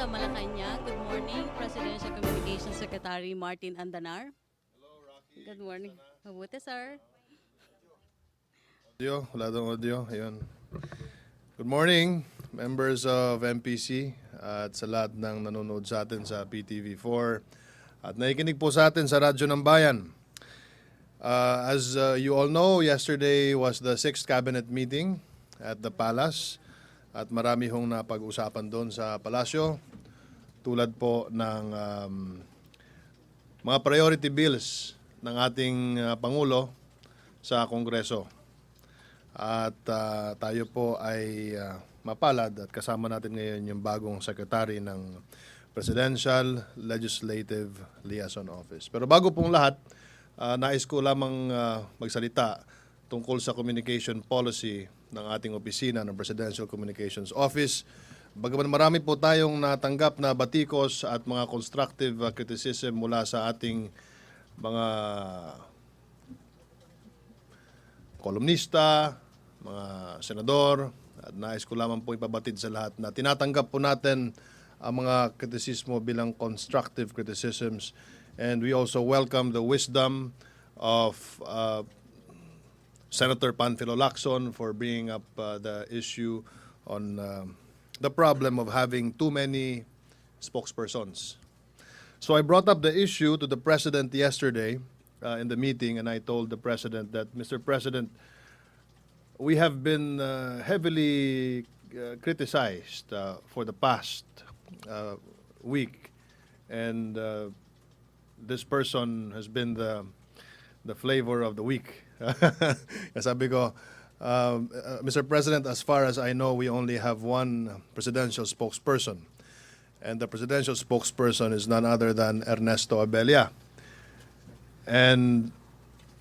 sa Malacanang. Good morning, Presidential Communications Secretary Martin Andanar. Hello, Rocky. Good morning. Mabuti, sir. Audio, wala daw audio. Ayun. Good morning, members of MPC at sa lahat ng nanonood sa atin sa PTV4 at nakikinig po sa atin sa Radyo ng Bayan. As you all know, yesterday was the 6th cabinet meeting at the Palace at marami hong napag-usapan doon sa Palasyo tulad po ng mga priority bills ng ating Pangulo sa Kongreso. At tayo po ay mapalad at kasama natin ngayon yung bagong secretary ng Presidential Legislative Liaison Office. Pero bago pong lahat, nais ko lamang magsalita tungkol sa communication policy ng ating opisina ng Presidential Communications Office. Bagaman marami po tayong natanggap na batikos at mga constructive criticism mula sa ating mga kolumnista, mga senador, at nais ko lamang po ipabatid sa lahat na tinatanggap po natin ang mga kritisismo bilang constructive criticisms, and we also welcome the wisdom of Senator Panfilo Lacson for bringing up the issue on the problem of having too many spokespersons. So I brought up the issue to the President yesterday in the meeting, and I told the President that, Mr. President, we have been heavily criticized for the past week, and this person has been the flavor of the week. Sabi ko, Mr. President, as far as I know, we only have one presidential spokesperson, and the presidential spokesperson is none other than Ernesto Abella. And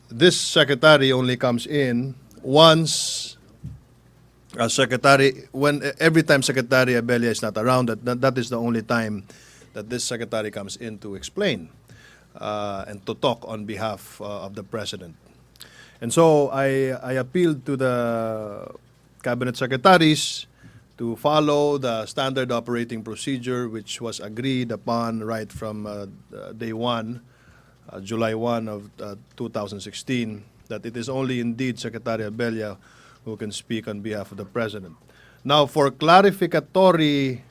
this secretary only comes in once every time Secretary Abella is not around. That is the only time that this secretary comes in to explain and to talk on behalf of the president. And so I appealed to the cabinet secretaries to follow the standard operating procedure which was agreed upon right from day one, July 1 of 2016, that it is only indeed Secretary Abella who can speak on behalf of the President. Now, for clarificatory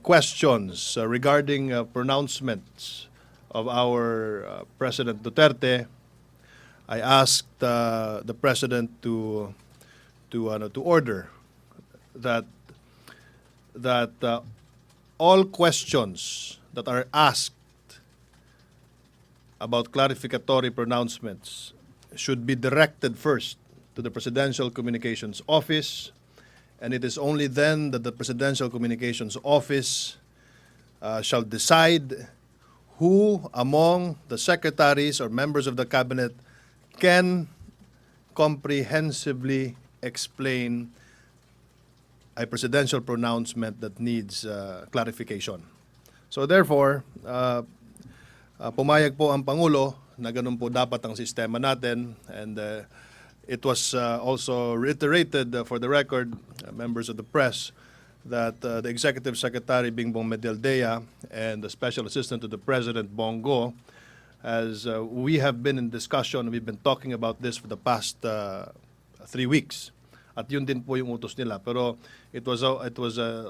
questions regarding pronouncements of our President Duterte, I asked the President to order that all questions that are asked about clarificatory pronouncements should be directed first to the Presidential Communications Office, and it is only then that the Presidential Communications Office shall decide who among the secretaries or members of the cabinet can comprehensively explain a presidential pronouncement that needs clarification. So therefore, pumayag po ang Pangulo na ganun po dapat ang sistema natin, and it was also reiterated for the record, members of the press, that the Executive Secretary Bingbong Medialdea and the Special Assistant to the President Bongo, as we have been in discussion, we've been talking about this for the past 3 weeks. At yun din po yung utos nila. Pero it was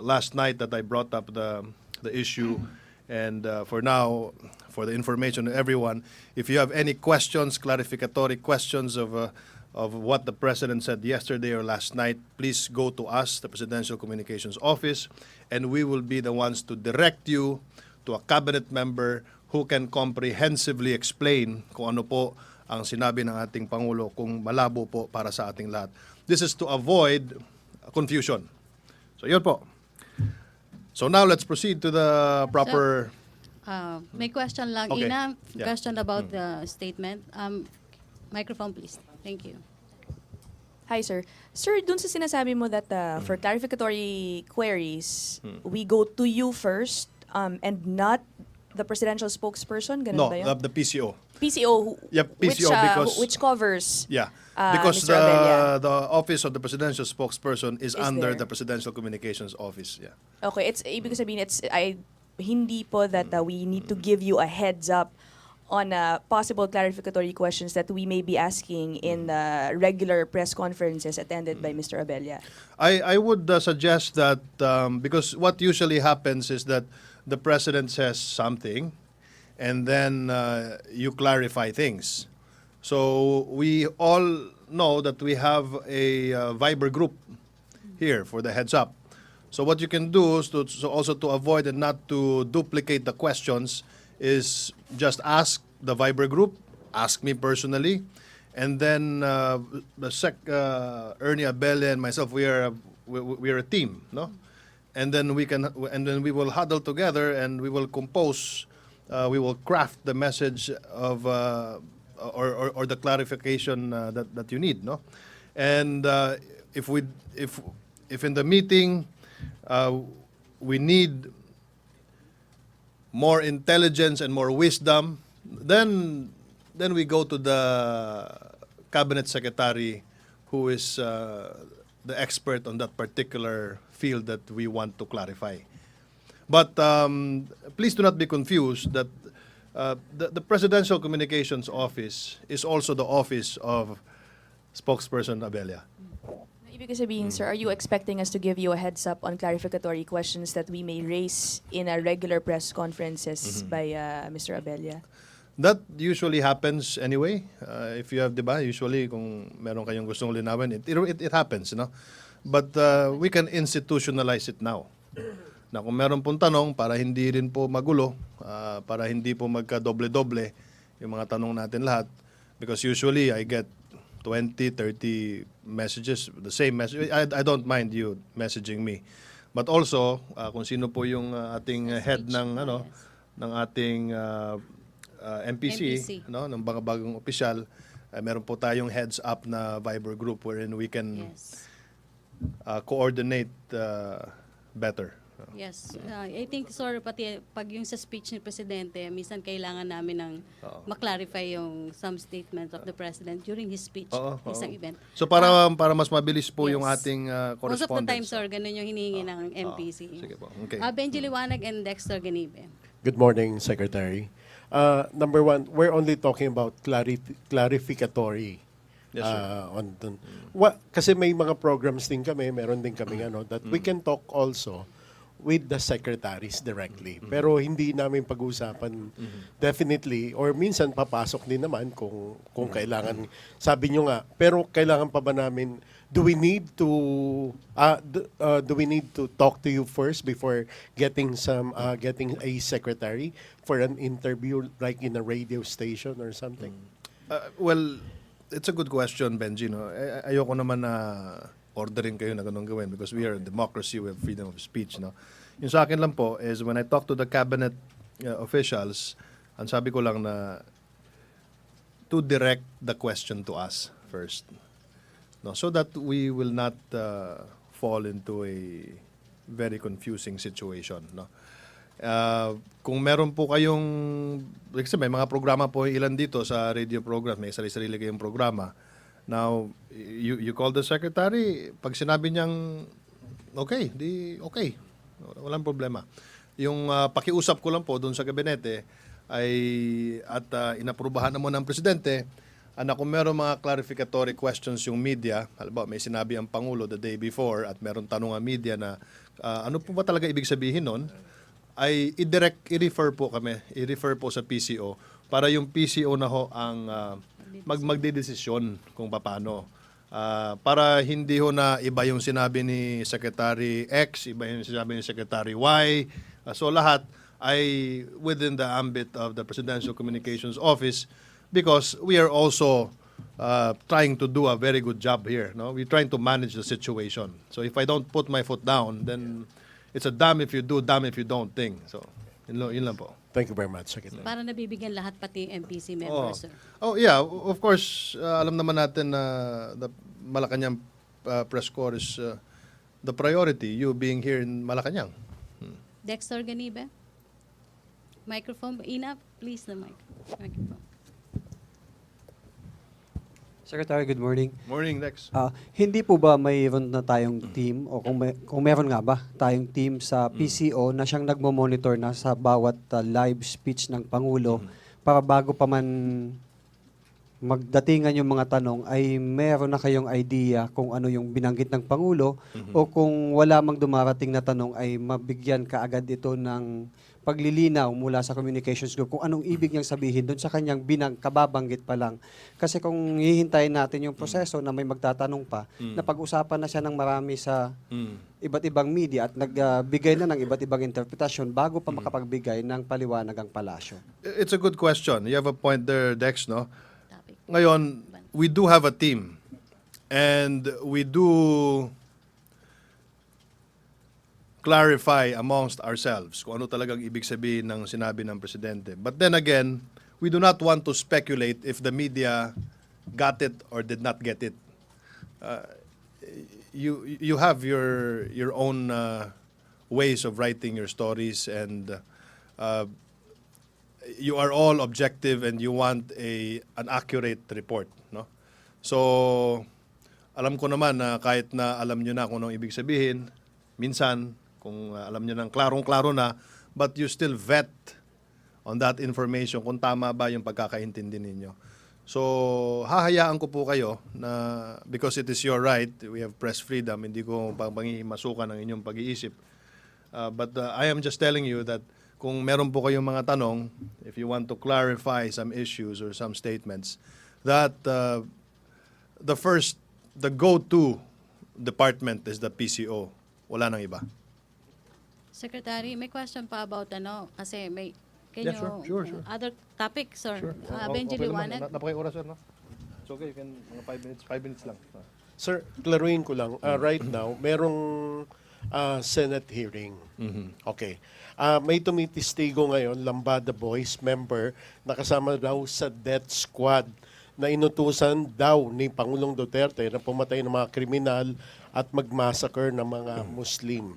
last night that I brought up the issue. And for now, for the information of everyone, if you have any questions, clarificatory questions of what the President said yesterday or last night, please go to us, the Presidential Communications Office, and we will be the ones to direct you to a cabinet member who can comprehensively explain kung ano po ang sinabi ng ating Pangulo, kung malabo po para sa ating lahat. This is to avoid confusion. So yun po. So now let's proceed to the proper... May question lang, Okay. Ina. Yeah. Question about the statement. Microphone, please. Thank you. Hi, sir. Sir, dun sa sinasabi mo that for clarificatory queries, we go to you first and not the presidential spokesperson? Ganun No, ba yun? the PCO. PCO, Yeah, PCO which covers Yeah, because Mr. Abella. the office of the presidential spokesperson is under there. the Presidential Communications Office. Yeah. Okay, it's ibig sabihin hindi po that we need to give you a heads up on possible clarificatory questions that we may be asking in regular press conferences attended by Mr. Abella. I would suggest that because what usually happens is that the president says something, and then you clarify things. So we all know that we have a Viber group here for the heads up. So what you can do is also to avoid and not to duplicate the questions is just ask the Viber group, ask me personally, and then Ernie Abella and myself, we are a team, no? And then we will huddle together and we will compose, we will craft the message of or the clarification that you need, no? And if in the meeting we need more intelligence and more wisdom, then we go to the cabinet secretary who is the expert on that particular field that we want to clarify. But please do not be confused that the Presidential Communications Office is also the office of spokesperson Abella. Ibig sabihin, sir, are you expecting us to give you a heads up on clarificatory questions that we may raise in our regular press conferences by Mr. Abella? That usually happens anyway. If you have, di ba, usually kung meron kayong gustong linawin, it happens, no? But we can institutionalize it now. Na kung meron pong tanong, para hindi rin po magulo, para hindi po magka-doble-doble yung mga tanong natin lahat. Because usually I get 20, 30 messages, the same message. I don't mind you messaging me. But also, kung sino po yung ating head ng ng ating MPC, no, ng bagong opisyal, meron po tayong heads up na Viber group wherein we can coordinate better. Yes. I think, sir, pati pag yung sa speech ni Presidente, minsan kailangan namin ng maklarify yung some statements of the President during his speech, isang event. So para mas mabilis po yung ating correspondence. Most of the time, sir, ganun yung hinihingi ng MPC. Sige po. Okay. Benji Liwanag and Dexter Ganibe. Good morning, Secretary. Number one, we're only talking about clarificatory. Yes, sir. Kasi may mga programs din kami, meron din kami that we can talk also with the secretaries directly. Pero hindi namin pag-uusapan definitely, or minsan papasok din naman kung kailangan. Sabi nyo nga, pero kailangan pa ba namin, do we need to talk to you first before getting a secretary for an interview like in a radio station or something? Well, it's a good question, Benji. No? Ayoko naman na ordering kayo na ganun gawin because we are a democracy, we have freedom of speech. No? Yung sa akin lang po is when I talk to the cabinet officials, ang sabi ko lang na to direct the question to us first. No? So that we will not fall into a very confusing situation. No? Kung meron po kayong, kasi may mga programa po ilan dito sa radio program, may sarili-sarili kayong programa. Now, you call the secretary, pag sinabi niyang okay, di okay. Walang problema. Yung pakiusap ko lang po doon sa gabinete ay at inaprubahan naman ng presidente na kung meron mga clarificatory questions yung media, halimbawa may sinabi ang Pangulo the day before at meron tanong ang media na ano po ba talaga ibig sabihin nun, ay i-refer po kami, i-refer po sa PCO para yung PCO na ho ang magdedesisyon kung paano. Para hindi ho na iba yung sinabi ni Secretary X, iba yung sinabi ni Secretary Y. So lahat ay within the ambit of the Presidential Communications Office because we are also trying to do a very good job here. No? We're trying to manage the situation. So if I don't put my foot down, then it's a damn if you do, damn if you don't thing. So yun lang po. Thank you very much, Secretary. Para nabibigyan lahat pati yung MPC members, sir. Oh yeah, of course, alam naman natin na the Malacanang press corps is the priority, you being here in Malacanang. Dexter Ganibe? Microphone, Ina, please, the microphone. Secretary, good morning. Morning, Dex. Hindi po ba mayroon na tayong team o kung meron nga ba tayong team sa PCO na siyang nagmo-monitor na sa bawat live speech ng Pangulo para bago pa man magdatingan yung mga tanong ay meron na kayong idea kung ano yung binanggit ng Pangulo o kung wala mang dumarating na tanong ay mabigyan kaagad ito ng paglilinaw mula sa communications group kung anong ibig niyang sabihin doon sa kanyang kababanggit pa lang. Kasi kung hihintayin natin yung proseso na may magtatanong pa, napag-usapan na siya ng marami sa iba't ibang media at nagbigay na ng iba't ibang interpretasyon bago pa makapagbigay ng paliwanag ang palasyo. It's a good question. You have a point there, Dex, no? Topic. Ngayon, we do have a team. And we do clarify amongst ourselves kung ano talagang ibig sabihin ng sinabi ng Presidente. But then again, we do not want to speculate if the media got it or did not get it. You have your own ways of writing your stories, and you are all objective and you want an accurate report, no? So alam ko naman na kahit na alam niyo na kung anong ibig sabihin, minsan kung alam niyo nang klarong-klaro na, but you still vet on that information kung tama ba yung pagkakaintindi ninyo. So, hahayaan ko po kayo na because it is your right, we have press freedom, hindi ko pangihimasukan ang inyong pag-iisip. But I am just telling you that kung meron po kayong mga tanong, if you want to clarify some issues or some statements, that the go-to department is the PCO. Wala nang iba. Secretary, may question pa about kasi may Yeah, sure. other topics or Sure. Benji liwanag? Napakay oras, sir, no? It's okay, you can, 5 minutes lang. Sir, klaruhin ko lang. Right now, merong Senate hearing. Okay. May tumitistigo ngayon, Lambada Boys member, nakasama daw sa death squad na inutusan daw ni Pangulong Duterte na pumatay ng mga kriminal at magmassacre ng mga Muslim.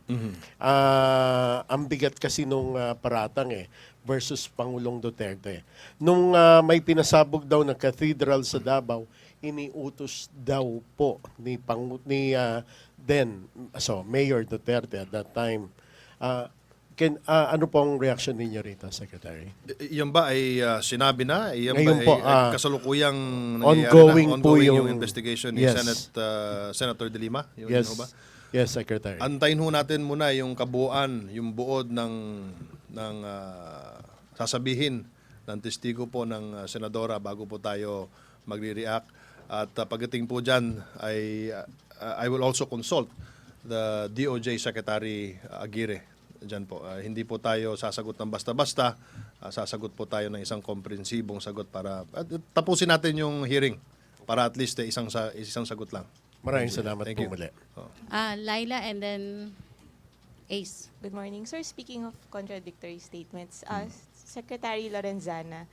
Ang bigat kasi nung paratang versus Pangulong Duterte. Nung may pinasabog daw ng cathedral sa Davao, iniutos daw po ni Mayor Duterte at that time. Ano pong reaction ninyo rito, Secretary? Yan ba ay sinabi na? Yan Ngayon ba po, ay kasalukuyang ongoing po yung yung investigation ni yes. Senator De Lima? Yes. Yun ba? Yes, Secretary. Antayin ho natin muna yung kabuuan, yung buod ng sasabihin ng testigo po ng senadora bago po tayo magre-react. At pagdating po dyan, I will also consult the DOJ Secretary Aguirre. Diyan po. Hindi po tayo sasagot ng basta-basta. Sasagot po tayo ng isang komprehensibong sagot para tapusin natin yung hearing para at least isang sagot lang. Maraming salamat Thank po you. muli. Laila and then Ace. Good morning. Sir, speaking of contradictory statements, Secretary Lorenzana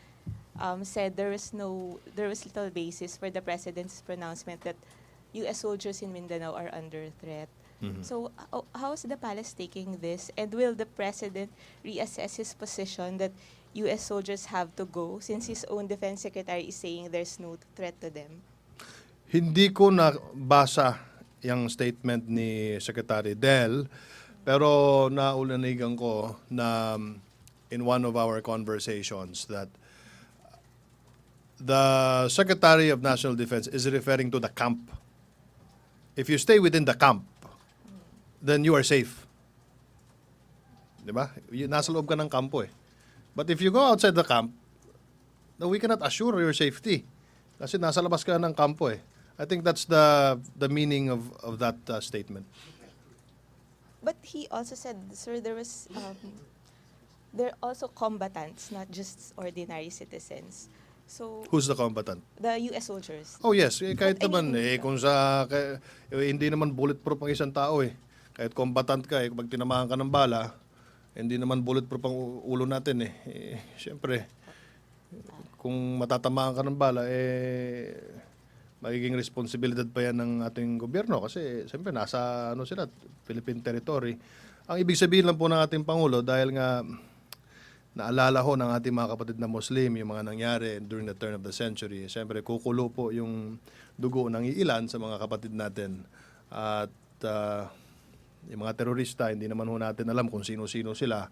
said there was little basis for the President's pronouncement that U.S. soldiers in Mindanao are under threat. So, how is the palace taking this? And will the President reassess his position that U.S. soldiers have to go since his own Defense Secretary is saying there's no threat to them? Hindi ko nabasa yung statement ni Secretary Del, pero naulanigan ko na in one of our conversations that the Secretary of National Defense is referring to the camp. If you stay within the camp, then you are safe. Diba? Nasa loob ka ng kampo eh. But if you go outside the camp, then we cannot assure your safety. Kasi nasa labas ka ng kampo eh. I think that's the meaning of that statement. But he also said, sir, there are also combatants, not just ordinary citizens. So Who's the combatant? the U.S. soldiers. Oh yes, kahit But naman anything- kung hindi naman bulletproof ang isang tao eh. Kahit combatant ka pag tinamahan ka ng bala, hindi naman bulletproof ang ulo natin eh. Siyempre, kung matatamaan ka ng bala magiging responsibilidad pa yan ng ating gobyerno kasi siyempre nasa Philippine territory. Ang ibig sabihin lang po ng ating Pangulo dahil nga naalala ho ng ating mga kapatid na Muslim, yung mga nangyari during the turn of the century. Siyempre, kukulo po yung dugo ng iilan sa mga kapatid natin. At yung mga terorista, hindi naman ho natin alam kung sino-sino sila.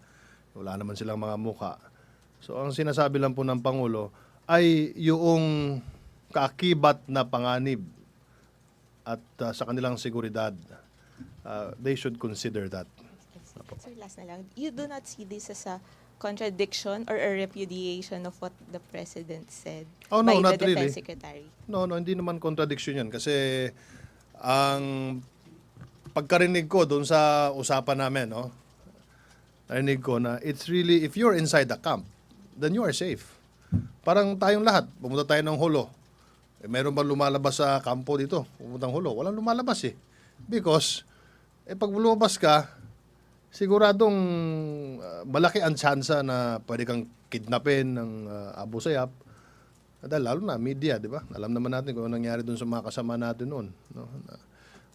Wala naman silang mga muka. So, ang sinasabi lang po ng Pangulo ay yung kaakibat na panganib at sa kanilang seguridad. They should consider that. Sir, last na lang. You do not see this as a contradiction or a repudiation of what the President said Oh, no, by not the really. Defense Secretary? No, hindi naman contradiction yan. Kasi ang pagkarinig ko doon sa usapan namin, no, narinig ko na it's really, if you're inside the camp, then you are safe. Parang tayong lahat, pumunta tayo ng Hulo. Meron ba lumalabas sa kampo dito? Pumuntang Hulo. Walang lumalabas eh. Because, pag lumabas ka, siguradong malaki ang tsansa na pwede kang kidnapin ng Abu Sayyaf. Dahil lalo na media, di ba? Alam naman natin kung ano nangyari doon sa mga kasama natin noon. No?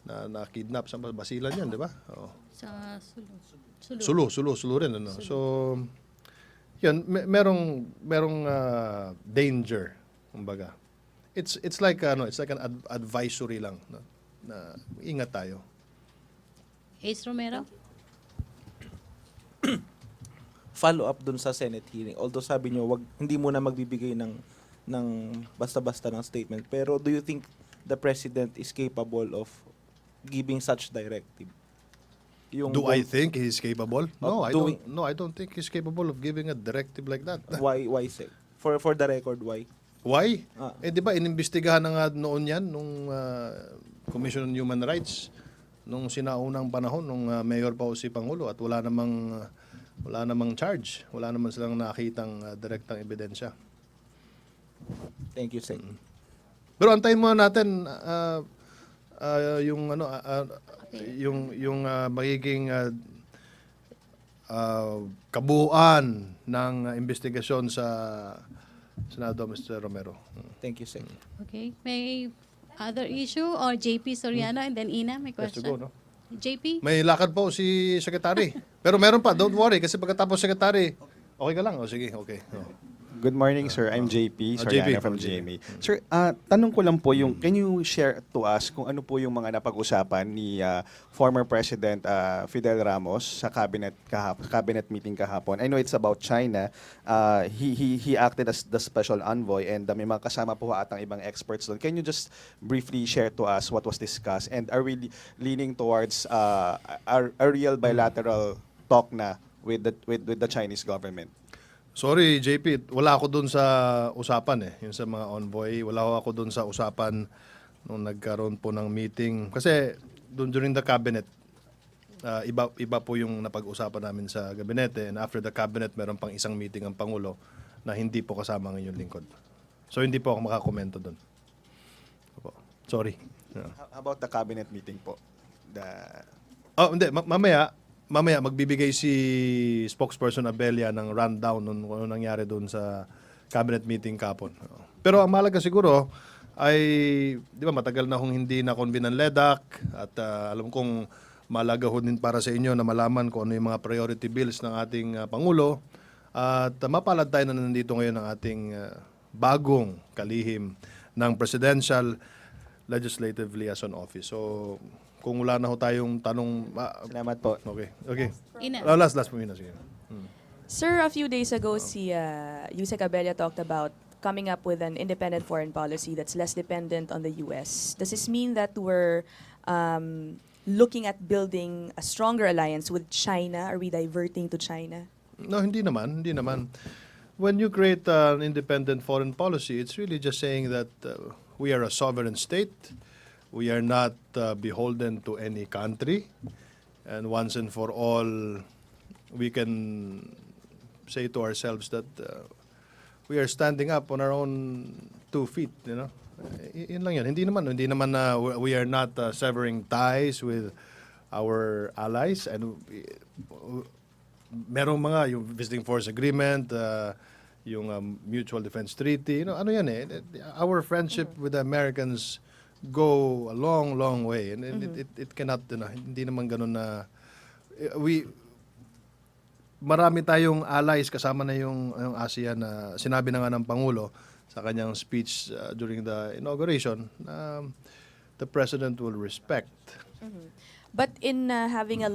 Na kidnap sa Basilan yan, di ba? Oo. Sa Sulu Sulu rin. Ano? So, yun, merong danger, kumbaga. It's like it's like an advisory lang, no? Na ingat tayo. Ace Romero? Follow up dun sa Senate hearing. Although sabi nyo, hindi muna magbibigay ng basta-basta ng statement. Pero do you think the President is capable of giving such directive? Do I think he's capable? No, doing- I don't think he's capable of giving a directive like that. Why sir? For the record, why? Why? Ah. Di ba inimbestigahan na nga noon yan nung Commission on Human Rights nung sinaunang panahon nung mayor pa si Pangulo at wala namang charge. Wala naman silang nakitang direktang ebidensya. Thank you, sir. Pero antayin muna natin yung yung magiging kabuuan ng investigasyon sa Senado, Mr. Romero. Thank you, sir. Okay. May other issue or JP Soriano and then Ina, may Yes to question? go, no? JP? May lakad po si Secretary. Pero meron pa, don't worry, kasi pagkatapos Secretary, okay ka lang? O sige, okay. Oh. Good morning, sir. I'm JP Soriano JP. from GMA. Sir, tanong ko lang po can you share to us kung ano po yung mga napag-usapan ni former President Fidel Ramos sa cabinet meeting kahapon? I know it's about China. He acted as the special envoy and may mga kasama po atang ibang experts doon. Can you just briefly share to us what was discussed and are we leaning towards a real bilateral talk na with the Chinese government? Sorry, JP, wala ako dun sa usapan yung sa mga envoy. Wala ako dun sa usapan nung nagkaroon po ng meeting. Kasi during the cabinet, iba po yung napag-usapan namin sa gabinete. And after the cabinet, meron pang isang meeting ang Pangulo na hindi po kasama ng inyong lingkod. So hindi po ako makakomento dun. Opo. Sorry. Yeah. How about the cabinet meeting po? Hindi. Mamaya magbibigay si spokesperson Abelia ng rundown nung ano nangyari doon sa cabinet meeting kapon. Pero ang mahalaga siguro ay, di ba, matagal na kung hindi na-convene ang LEDAC at alam kong mahalaga ho din para sa inyo na malaman kung ano yung mga priority bills ng ating Pangulo at mapalad tayo na nandito ngayon ng ating bagong kalihim ng Presidential Legislative Liaison Office. So, kung wala na ho tayong tanong... Salamat po. Okay. Ina. Last po muna. Sige. Sir, a few days ago, si Yusek Abella talked about coming up with an independent foreign policy that's less dependent on the U.S. Does this mean that we're looking at building a stronger alliance with China? Are we diverting to China? No, hindi naman. When you create an independent foreign policy, it's really just saying that we are a sovereign state. We are not beholden to any country. And once and for all, we can say to ourselves that we are standing up on our own 2 feet, you know. Yun lang yan. Hindi naman na we are not severing ties with our allies and merong mga yung visiting force agreement, yung mutual defense treaty, you know, ano yan our friendship with the Americans go a long way and it cannot, hindi naman ganun na marami tayong allies kasama na yung ASEAN na sinabi na nga ng Pangulo sa kanyang speech during the inauguration na the President will respect. But in having a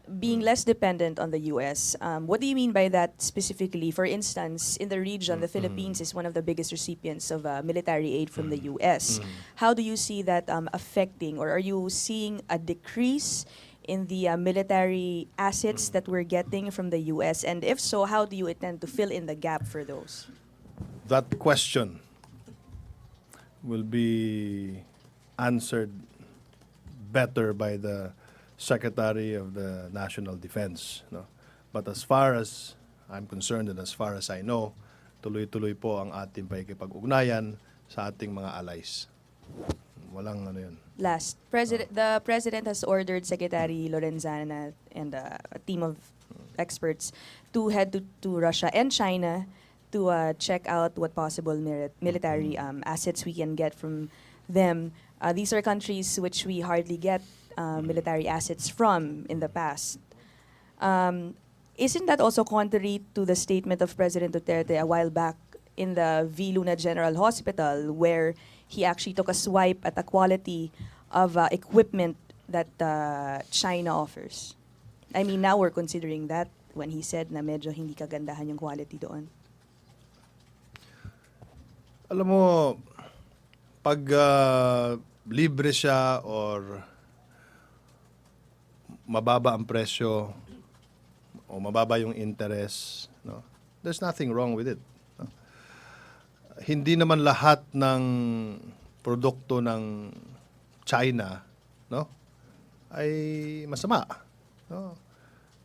being less dependent on the U.S., what do you mean by that specifically? For instance, in the region, the Philippines is one of the biggest recipients of military aid from the U.S. How do you see that affecting, or are you seeing a decrease in the military assets that we're getting from the U.S.? And if so, how do you intend to fill in the gap for those? That question will be answered better by the Secretary of the National Defense. No? But as far as I'm concerned and as far as I know, tuloy-tuloy po ang ating pakikipag-ugnayan sa ating mga allies. Walang ano yun. Last, the President has ordered Secretary Lorenzana and a team of experts to head to Russia and China to check out what possible military assets we can get from them. These are countries which we hardly get military assets from in the past. Isn't that also contrary to the statement of President Duterte a while back in the V. Luna General Hospital, where he actually took a swipe at the quality of equipment that China offers? I mean, now we're considering that when he said na medyo hindi kagandahan yung quality doon. Alam mo, pag libre siya or mababa ang presyo o mababa yung interest, no? There's nothing wrong with it. No? Hindi naman lahat ng produkto ng China, no, ay masama. No?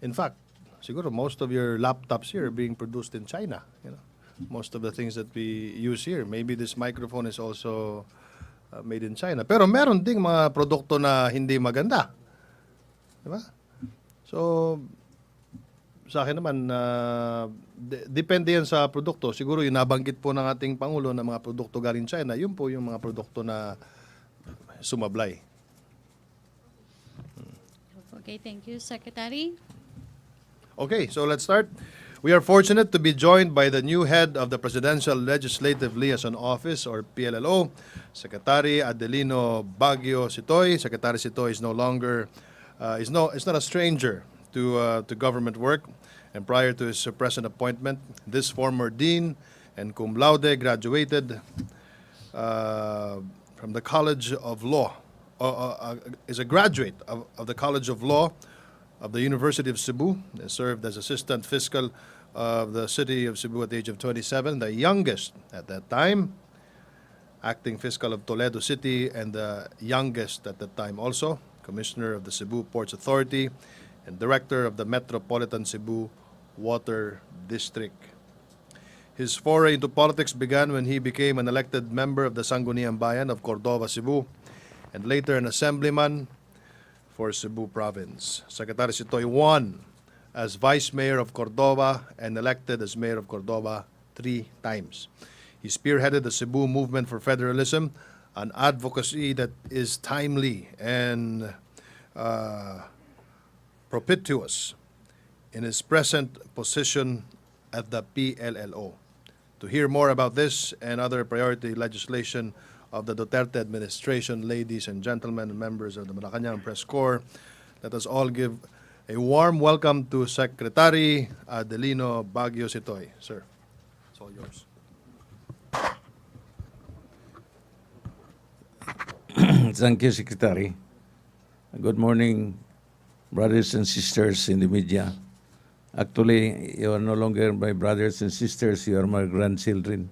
In fact, siguro most of your laptops here are being produced in China. You know? Most of the things that we use here, maybe this microphone is also made in China. Pero meron ding mga produkto na hindi maganda. Diba? So, sa akin naman, depende yan sa produkto. Siguro yung nabanggit po ng ating Pangulo na mga produkto galing China, yun po yung mga produkto na sumablay. Okay, thank you, Secretary. Okay, so let's start. We are fortunate to be joined by the new head of the Presidential Legislative Liaison Office, or PLLO, Secretary Adelino Baguio Sitoy. Secretary Sitoy is no longer is not a stranger to government work, and prior to his present appointment, this former dean and cum laude graduated from the College of Law, is a graduate of the College of Law of the University of Cebu. He served as assistant fiscal of the city of Cebu at the age of 27, the youngest at that time, acting fiscal of Toledo City, and the youngest at that time also, commissioner of the Cebu Ports Authority, and director of the Metropolitan Cebu Water District. His foray into politics began when he became an elected member of the Sangguniang Bayan of Cordova, Cebu, and later an assemblyman for Cebu Province. Secretary Sitoy won as Vice Mayor of Cordova and elected as Mayor of Cordova 3 times. He spearheaded the Cebu movement for federalism, an advocacy that is timely and propitious in his present position at the PLLO. To hear more about this and other priority legislation of the Duterte administration, ladies and gentlemen, and members of the Malacanang Press Corps, let us all give a warm welcome to Secretary Adelino Baguio Sitoy. Sir, it's all yours. Thank you, Secretary. Good morning, brothers and sisters in the media. Actually, you are no longer my brothers and sisters, you are my grandchildren.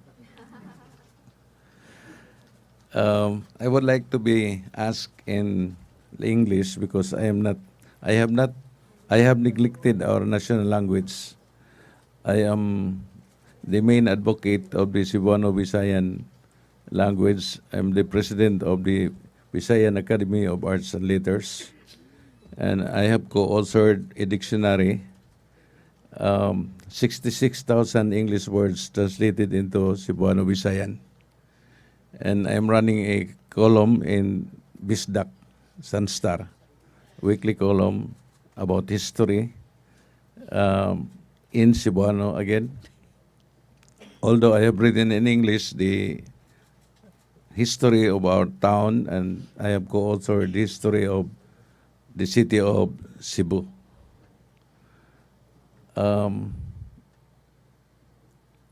I would like to be asked in English because I have neglected our national language. I am the main advocate of the Cebuano-Visayan language. I'm the president of the Visayan Academy of Arts and Letters, and I have co-authored a dictionary, 66,000 English words translated into Cebuano-Visayan. And I'm running a column in Bisdak, Sunstar, weekly column about history in Cebuano again. Although I have written in English the history of our town, and I have co-authored the history of the city of Cebu.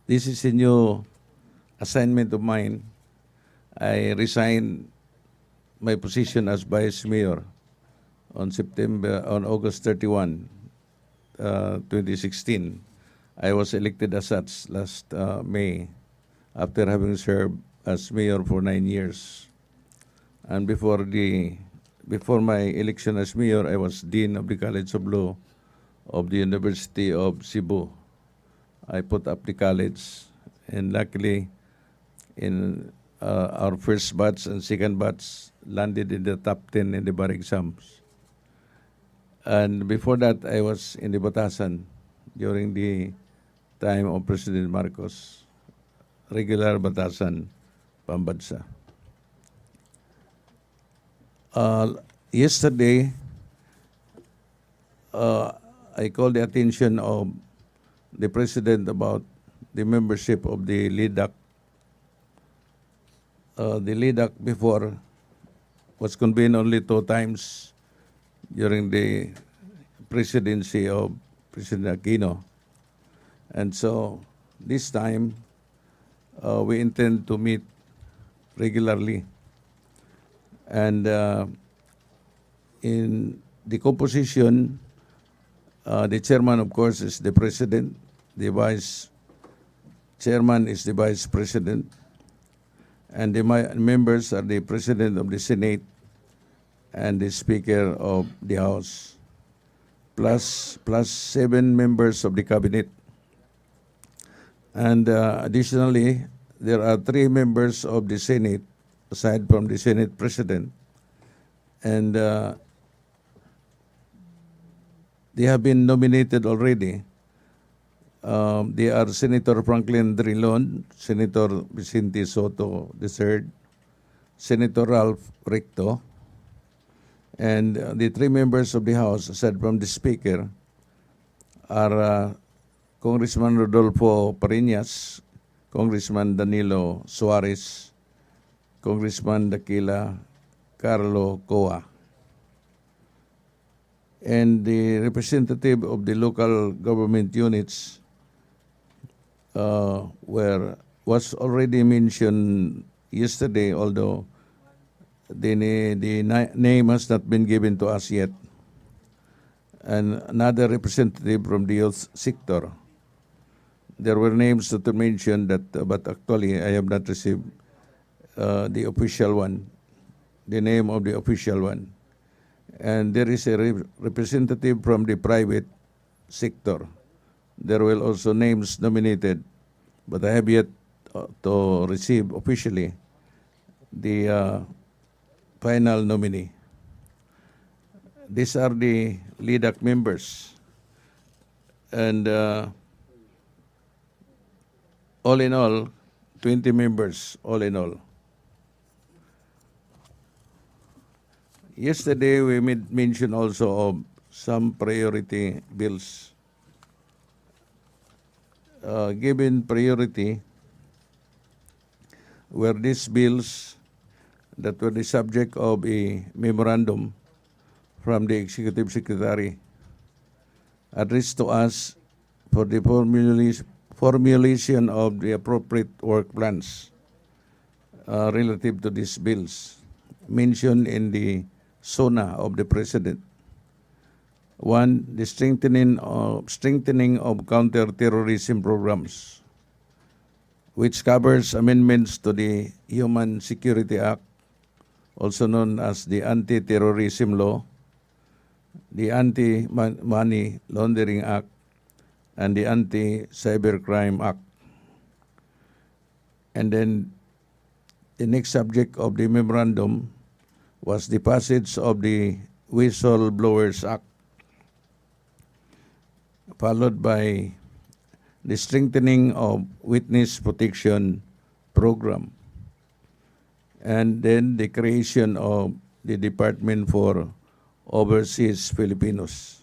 This is a new assignment of mine. I resigned my position as vice mayor on August 31, 2016. I was elected as such last May after having served as mayor for 9 years. And before my election as mayor, I was dean of the College of Law of the University of Cebu. I put up the college, and luckily, in our first batch and second batch landed in the top 10 in the bar exams. And before that, I was in the Batasan during the time of President Marcos, regular Batasan, Pambansa. Yesterday, I called the attention of the President about the membership of the LIDAC. The LIDAC before was convened only 2 times during the presidency of President Aquino. And so this time, we intend to meet regularly. And in the composition, the chairman, of course, is the president. The vice chairman is the vice president. And the members are the president of the Senate and the speaker of the House, plus 7 members of the cabinet. And additionally, there are 3 members of the Senate, aside from the Senate president. And they have been nominated already. They are Senator Franklin Drilon, Senator Vicente Soto III, Senator Ralph Recto, and the 3 members of the House, aside from the Speaker, are Congressman Rodolfo Pariñas, Congressman Danilo Suarez, Congressman Daquila Carlo Coa. And the representative of the local government units was already mentioned yesterday, although the name has not been given to us yet. And another representative from the youth sector. There were names that were mentioned, but actually I have not received the official one, the name of the official one. And there is a representative from the private sector. There will also names nominated, but I have yet to receive officially the final nominee. These are the LIDAC members. And all in all, 20 members, all in all. Yesterday, we made mention also of some priority bills. Given priority, were these bills that were the subject of a memorandum from the Executive Secretary addressed to us for the formulation of the appropriate work plans relative to these bills mentioned in the SONA of the President. 1, the strengthening of counter-terrorism programs, which covers amendments to the Human Security Act, also known as the Anti-Terrorism Law, the Anti-Money Laundering Act, and the Anti-Cybercrime Act. And then the next subject of the memorandum was the passage of the Whistleblowers Act, followed by the strengthening of witness protection program, and then the creation of the Department for Overseas Filipinos.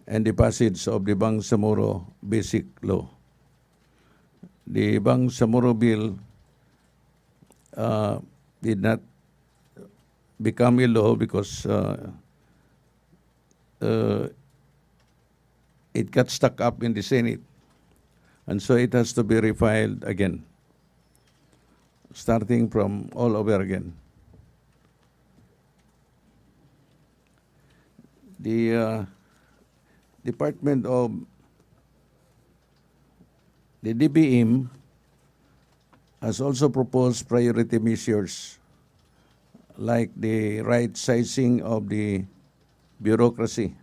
and the passage of the Bangsamoro Basic Law. The Bangsamoro Bill did not become a law because it got stuck up in the Senate, and so it has to be refiled again, starting from all over again. The Department of the DBM has also proposed priority measures like the right sizing of the bureaucracy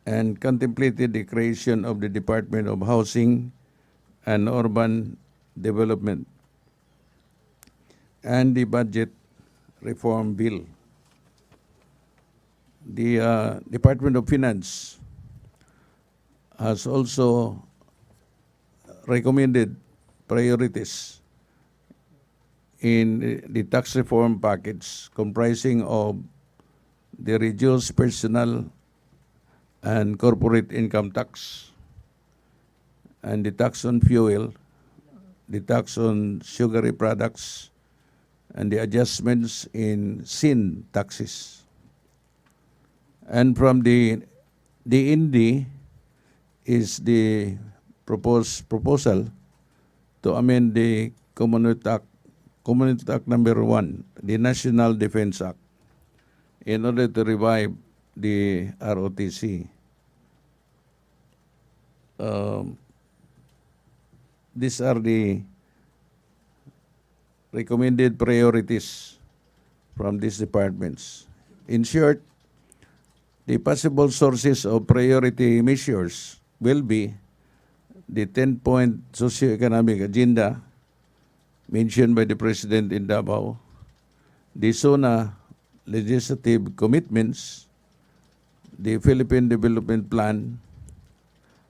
and contemplated the creation of the Department of Housing and Urban Development and the Budget Reform Bill. The Department of Finance has also recommended priorities in the tax reform package comprising of the reduced personal and corporate income tax, and the tax on fuel, the tax on sugary products, and the adjustments in sin taxes. And from the INDI is the proposal to amend the Community Act number 1, the National Defense Act, in order to revive the ROTC. These are the recommended priorities from these departments. In short, the possible sources of priority measures will be the 10-point socioeconomic agenda mentioned by the President in Davao, the SONA legislative commitments, the Philippine Development Plan,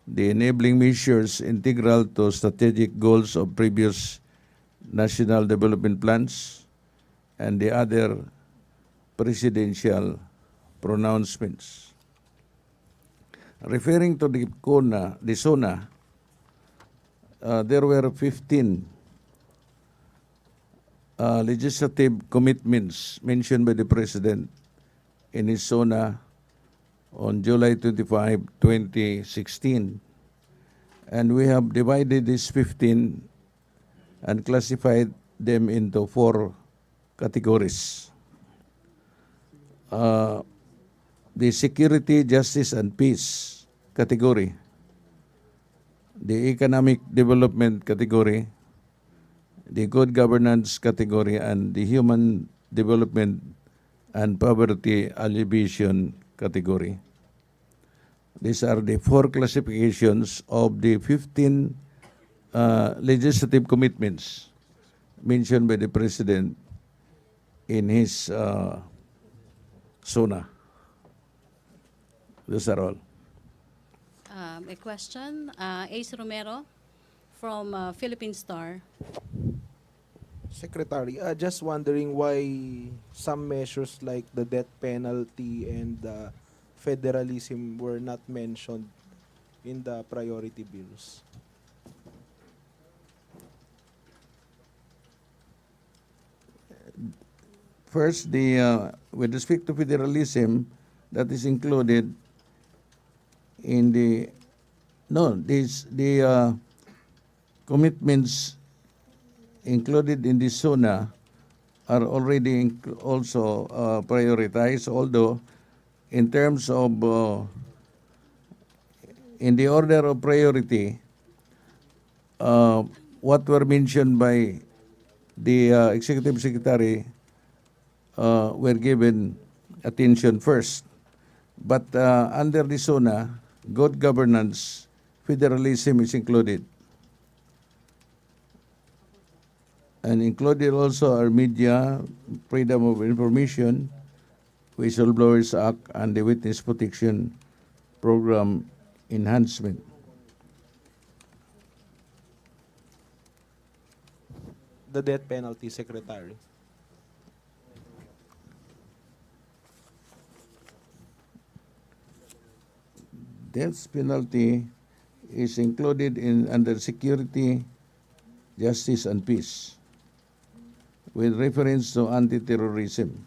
the enabling measures integral to strategic goals of previous national development plans, and the other presidential pronouncements. Referring to the SONA, there were 15 legislative commitments mentioned by the President in his SONA on July 25, 2016. And we have divided these 15 and classified them into 4 categories. The security, justice, and peace category, the economic development category, the good governance category, and the human development and poverty alleviation category. These are the 4 classifications of the 15 legislative commitments mentioned by the President in his SONA. Those are all. A question, Ace Romero from Philippine Star. Secretary, just wondering why some measures like the death penalty and federalism were not mentioned in the priority bills. First, with respect to federalism, that is included in the commitments included in the SONA are already also prioritized, although in terms of in the order of priority, what were mentioned by the Executive Secretary were given attention first. But under the SONA, good governance, federalism is included. And included also our media, freedom of information, Whistleblowers Act, and the Witness Protection Program enhancement. The death penalty, Secretary. death penalty is included in under security, justice, and peace, with reference to anti-terrorism.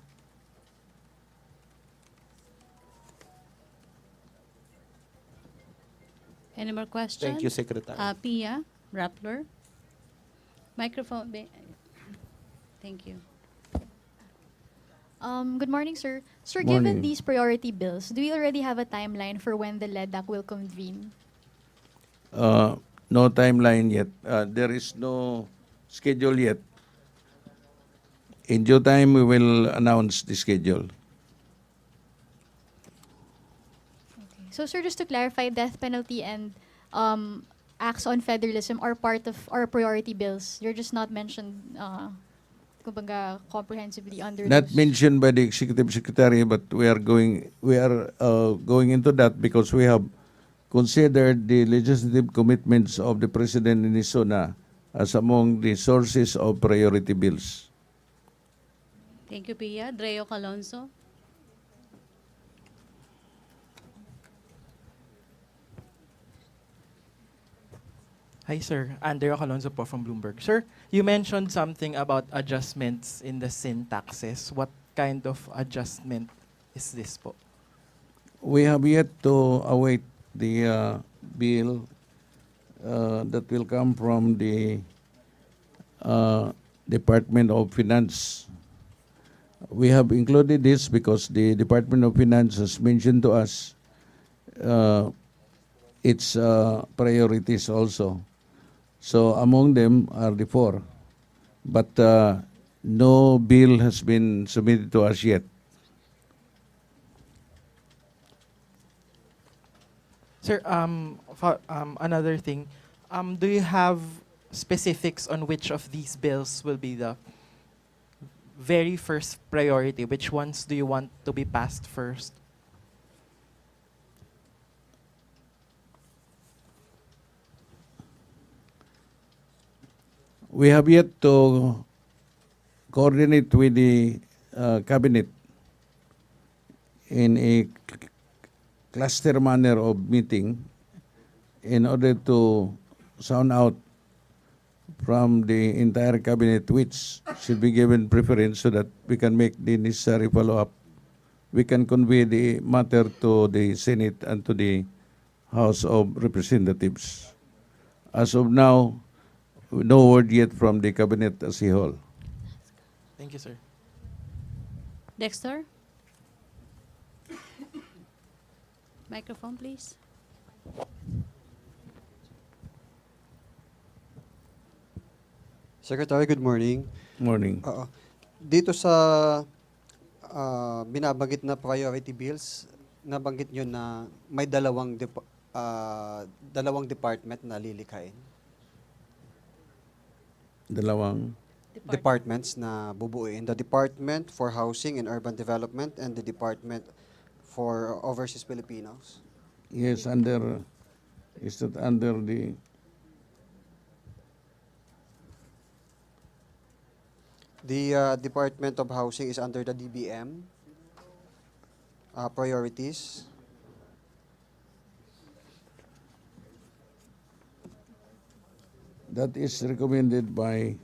Any more questions? Thank you, Secretary. Pia Rappler. Microphone. Thank you. Good morning, sir. Sir, Morning. given these priority bills, do you already have a timeline for when the LEDAC will convene? No timeline yet. There is no schedule yet. In due time, we will announce the schedule. Okay. So, sir, just to clarify, death penalty and acts on federalism are part of our priority bills. You're just not mentioned kumbaga, comprehensively under Not those. mentioned by the executive secretary, but we are going into that because we have considered the legislative commitments of the president in Isona as among the sources of priority bills. Thank you, Pia. Dreo Calonzo. Hi, sir. Andrea Calonzo po from Bloomberg. Sir, you mentioned something about adjustments in the syntaxes. What kind of adjustment is this po? We have yet to await the bill that will come from the Department of Finance. We have included this because the Department of Finance has mentioned to us its priorities also. So among them are the four. But no bill has been submitted to us yet. Sir, another thing. Do you have specifics on which of these bills will be the very first priority? Which ones do you want to be passed first? We have yet to coordinate with the cabinet in a cluster manner of meeting in order to sound out from the entire cabinet which should be given preference so that we can make the necessary follow-up. We can convey the matter to the Senate and to the House of Representatives. As of now, no word yet from the cabinet as a whole. Thank you, sir. Dexter. Microphone, please. Secretary, good morning. Morning. Dito sa binabanggit na priority bills, nabanggit nyo na may dalawang department na lilikhain. Dalawang. Departments na bubuuin. The Department for Housing and Urban Development and the Department for Overseas Filipinos. Yes, is that under the The Department of Housing is under the DBM priorities. that is recommended by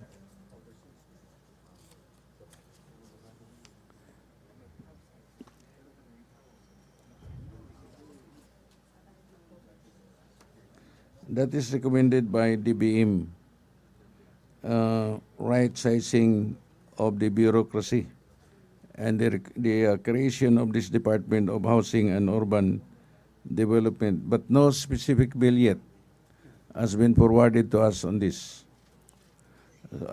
DBM, right sizing of the bureaucracy and the creation of this Department of Housing and Urban Development, but no specific bill yet has been forwarded to us on this.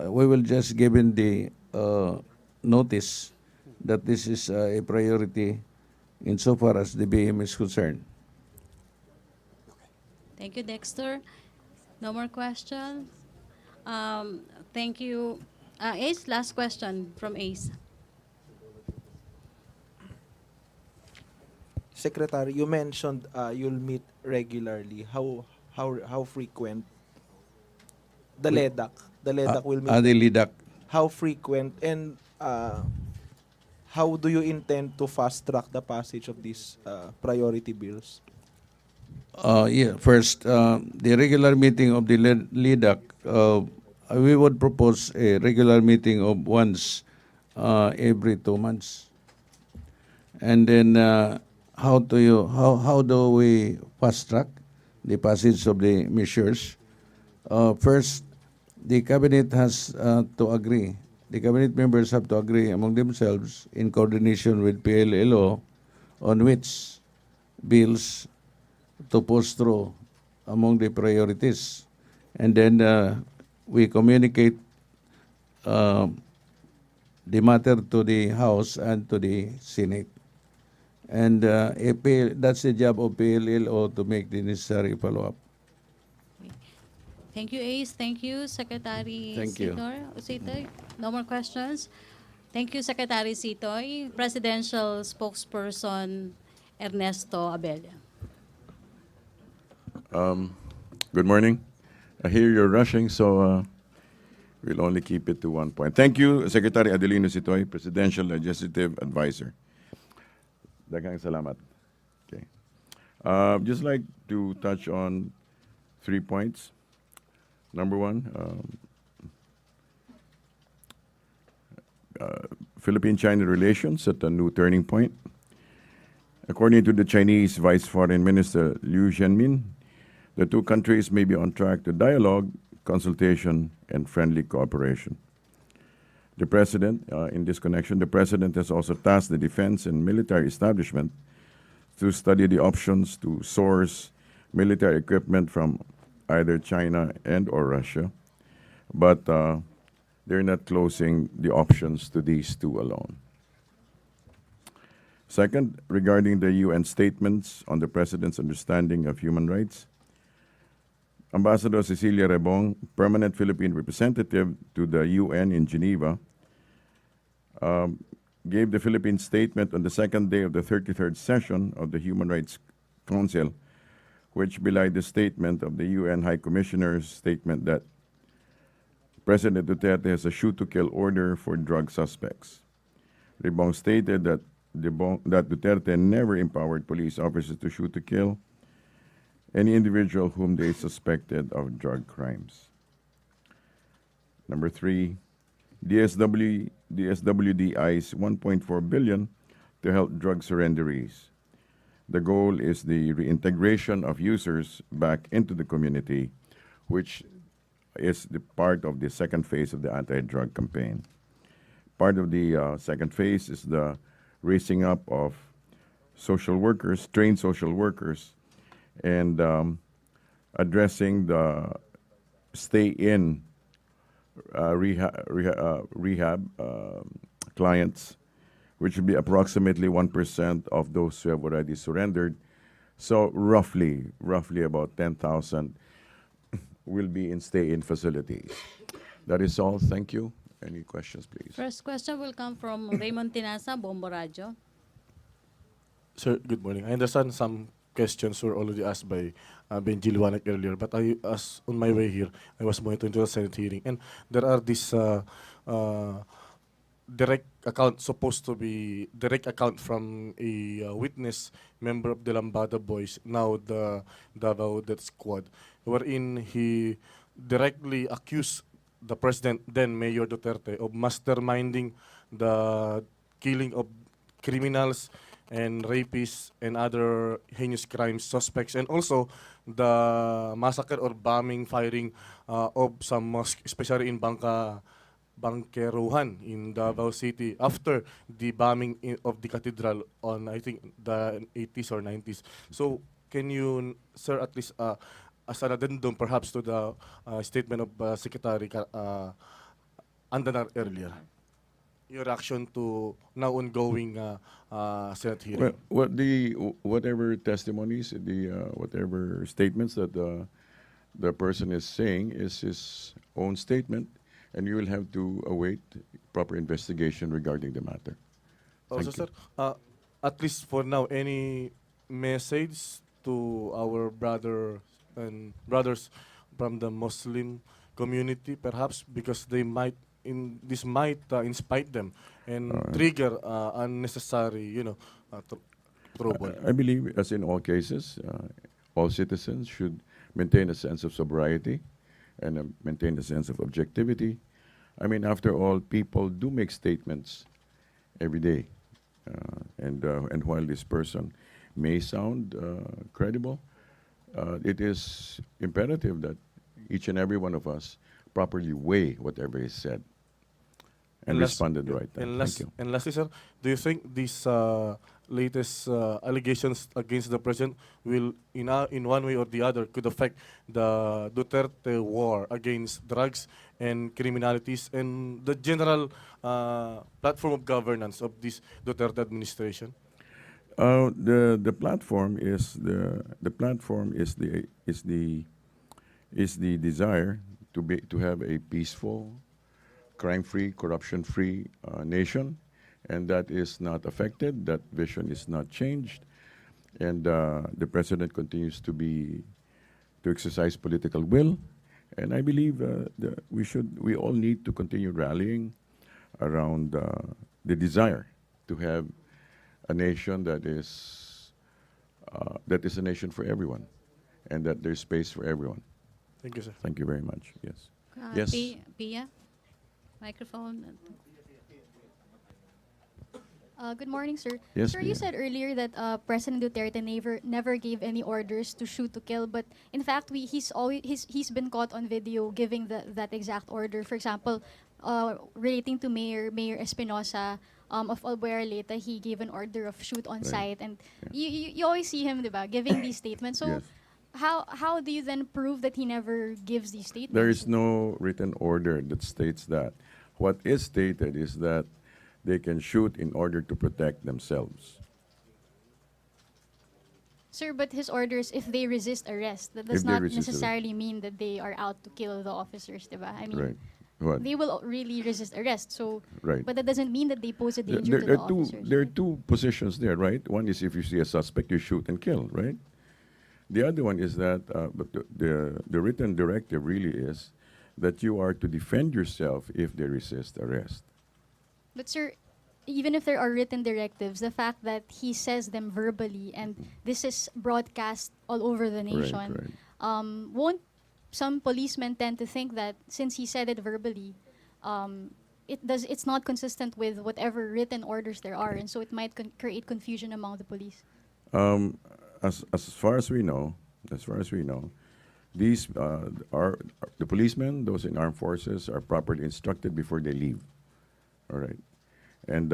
We will just given the notice that this is a priority insofar as the BM is concerned. Thank you, Dexter. No more questions. Thank you. Ace, last question from Ace. Secretary, you mentioned you'll meet regularly. How frequent? The LEDAC will meet. The LEDAC. How frequent and how do you intend to fast track the passage of these priority bills? Yeah, first, the regular meeting of the LIDAC, we would propose a regular meeting of once every 2 months. And then, how do we fast track the passage of the measures? First, the cabinet has to agree. The cabinet members have to agree among themselves in coordination with PLLO on which bills to push through among the priorities. And then we communicate the matter to the House and to the Senate. And that's the job of PLLO to make the necessary follow-up. Thank you, Ace. Thank you, Secretary Thank you. Sitoy. No more questions. Thank you, Secretary Sitoy. Presidential Spokesperson Ernesto Abella. Good morning. I hear you're rushing, so we'll only keep it to 1 point. Thank you, Secretary Adelino Sitoy, Presidential Legislative Advisor. Daghang salamat. Okay. Just like to touch on 3 points. Number one, Philippine-China relations at a new turning point. According to the Chinese Vice Foreign Minister Liu Zhenmin, the two countries may be on track to dialogue, consultation, and friendly cooperation. The President, in this connection, the President has also tasked the defense and military establishment to study the options to source military equipment from either China and or Russia, but they're not closing the options to these two alone. Second, regarding the UN statements on the President's understanding of human rights, Ambassador Cecilia Rebong, permanent Philippine representative to the UN in Geneva, gave the Philippine statement on the second day of the 33rd session of the Human Rights Council, which belied the statement of the UN High Commissioner's statement that President Duterte has a shoot-to-kill order for drug suspects. Rebong stated that Duterte never empowered police officers to shoot to kill any individual whom they suspected of drug crimes. Number three, DSWD-eyes 1.4 billion to help drug surrenderees. The goal is the reintegration of users back into the community, which is the part of the second phase of the anti-drug campaign. Part of the second phase is the raising up of social workers, trained social workers, and addressing the stay-in rehab clients, which would be approximately 1% of those who have already surrendered. So roughly about 10,000 will be in stay-in facilities. That is all. Thank you. Any questions, please? First question will come from Raymond Tinasa, Bombo Radio. Sir, good morning. I understand some questions were already asked by Benji Liwanag earlier, but as on my way here, I was monitoring the Senate hearing, and there are this direct account, supposed to be direct account from a witness, member of the Lambada Boys, now the Davao Death Squad, wherein he directly accused the President, then Mayor Duterte, of masterminding the killing of criminals and rapists and other heinous crimes suspects, and also the massacre or bombing, firing of some mosques, especially in Bangkeruhan in Davao City, after the bombing of the cathedral on, I think, the 80s or 90s. So can you, sir, at least as an addendum perhaps to the statement of Secretary Andanar earlier, your reaction to now ongoing Senate hearing? Well, whatever testimonies, whatever statements that the person is saying is his own statement, and you will have to await proper investigation regarding the matter. Also, sir, at least for now, any message to our brothers from the Muslim community, perhaps, because they might inspire them and trigger unnecessary, trouble. I believe, as in all cases, all citizens should maintain a sense of sobriety and maintain a sense of objectivity. I mean, after all, people do make statements every day. And while this person may sound credible, it is imperative that each and every one of us properly weigh whatever is said and respond at the right time. Thank you. And lastly, sir, do you think these latest allegations against the president will, in one way or the other, could affect the Duterte war against drugs and criminalities and the general platform of governance of this Duterte administration? The platform is the desire to have a peaceful, crime-free, corruption-free nation, and that is not affected. That vision is not changed, and the president continues to exercise political will, and I believe we all need to continue rallying around the desire to have a nation that is a nation for everyone, and that there's space for everyone. Thank you, sir. Thank you very much. Yes. Yes. Pia, microphone. Good morning, sir. Yes, Sir, you Pia. said earlier that President Duterte never gave any orders to shoot to kill, but in fact, he's been caught on video giving that exact order. For example, relating to Mayor Espinosa of Albuera, he gave an order of shoot on Right. sight, and you always see him, diba, giving these statements. So Yes. how do you then prove that he never gives these statements? There is no written order that states that. What is stated is that they can shoot in order to protect themselves. Sir, but his orders, if they resist arrest, that does If they not resist necessarily mean that they are out to kill the officers, diba? I mean, Right. What? they will really resist arrest. So, Right. but that doesn't mean that they pose a There, danger to there the are two. officers. There are right? two positions there, right? One is if you see a suspect, you shoot and kill, right? The other one is that, but the written directive really is that you are to defend yourself if they resist arrest. But sir, even if there are written directives, the fact that he says them verbally and this is broadcast all over the nation, right. Won't some policemen tend to think that since he said it verbally, it's not consistent with whatever written orders there are, and so it might create confusion among the police? As far as we know, these are the policemen, those in armed forces, are properly instructed before they leave. All right, and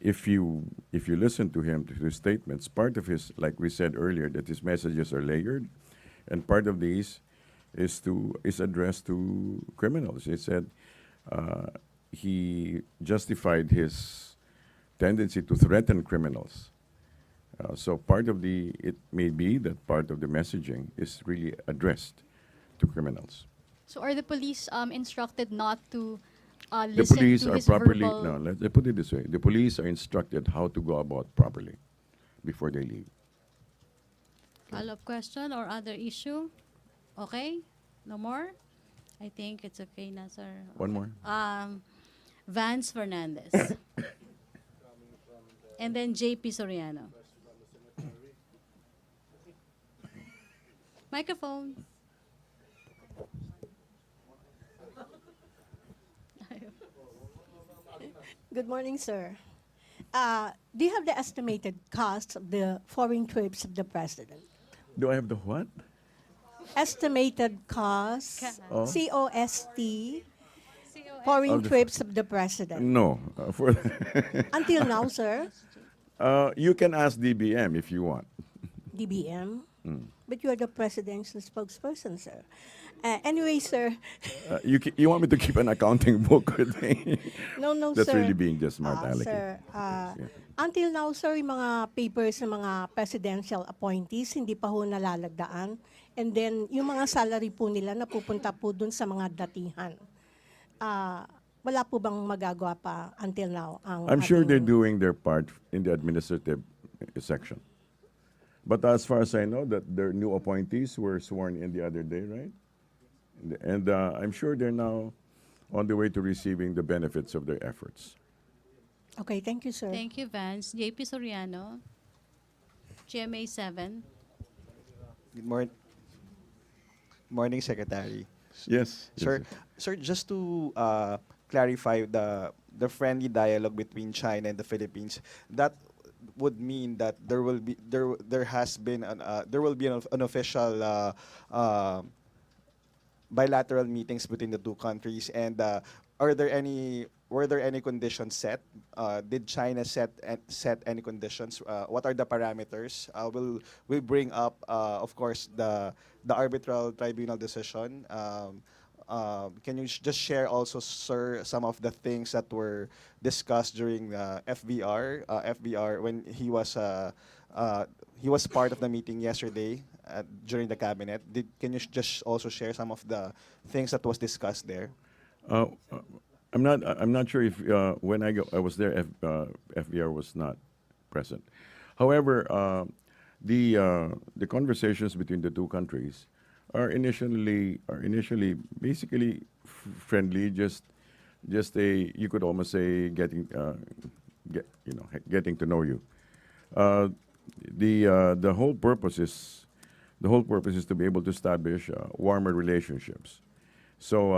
if you listen to him, to his statements, part of his, like we said earlier, that his messages are layered, and part of these is addressed to criminals. He said he justified his tendency to threaten criminals. So it may be that part of the messaging is really addressed to criminals. So are the police instructed not to The listen police to are his properly, verbal... no, let's put it this way. The police are instructed how to go about properly before they leave. Follow-up question or other issue? Okay? No more? I think it's okay na, sir. One more. Vance Fernandez. And then JP Soriano. Microphone. Good morning, sir. Do you have the estimated cost of the foreign trips of the president? Do I have the what? Estimated cost, Oh. COST, foreign Of the- trips of the president. No. For Until now, sir, you can ask DBM if you want. DBM, but you are the presidential spokesperson, sir. Anyway, sir, You want me to keep an accounting book with me? no, That's sir. really being just smart, Alec. Sir, until now, sir, yung mga papers ng mga presidential appointees hindi pa ho nalalagdaan. And then, yung mga salary po nila napupunta po dun sa mga datihan. Wala po bang magagawa pa until now? I'm sure they're ating- doing their part in the administrative section. But as far as I know, that their new appointees were sworn in the other day, right? And I'm sure they're now on the way to receiving the benefits of their efforts. Okay, thank you, sir. Thank you, Vance. JP Soriano. GMA 7. Good morning, Secretary. Yes. Sir, yes. sir, just to clarify the friendly dialogue between China and the Philippines, that would mean that there will be an official bilateral meetings between the two countries, and were there any conditions set? Did China set any conditions? What are the parameters? We'll bring up, of course, the arbitral tribunal decision. Can you just share also, sir, some of the things that were discussed during FBR when he was part of the meeting yesterday during the cabinet? Can you just also share some of the things that was discussed there? I'm not sure if when I was there, FBR was not present. However, the conversations between the two countries are initially basically friendly, just a, you could almost say, getting to know you. The whole purpose is to be able to establish warmer relationships. So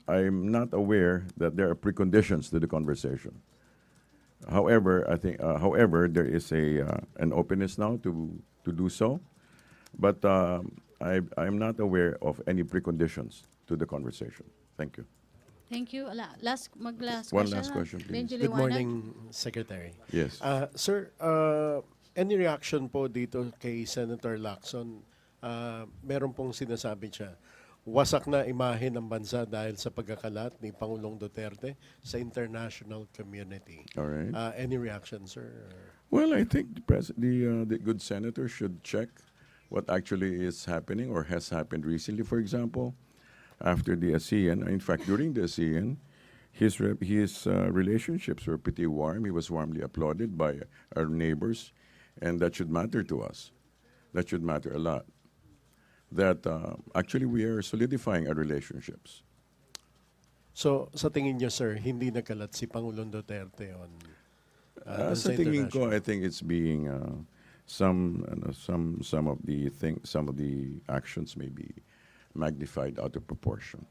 I'm not aware that there are preconditions to the conversation. However, I think there is an openness now to do so, but I'm not aware of any preconditions to the conversation. Thank you. Thank you. Last One question. last question, please. Benji Good Liwanag. morning, Secretary. Yes. Sir, any reaction po dito kay Senator Lacson? Meron pong sinasabi siya, wasak na imahe ng bansa dahil sa pagkakalat ni Pangulong Duterte sa international community. All right. Any reaction, sir? Well, I think the good senator should check what actually is happening or has happened recently. For example, after the ASEAN, in fact, during the ASEAN, his relationships were pretty warm. He was warmly applauded by our neighbors, and that should matter to us. That should matter a lot. That actually we are solidifying our relationships. So, sa tingin niyo, sir, hindi nagkalat si Pangulong Duterte on Sa tingin ko, I think it's being some of the actions may be magnified out of proportion.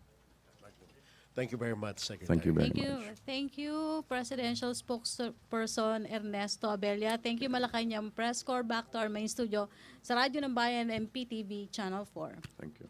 Thank you very much, Secretary. Thank you very much. Thank you, Presidential Spokesperson Ernesto Abella. Thank you, Malacanang Press Corps. Back to our main studio sa Radyo ng Bayan and PTV Channel 4. Thank you.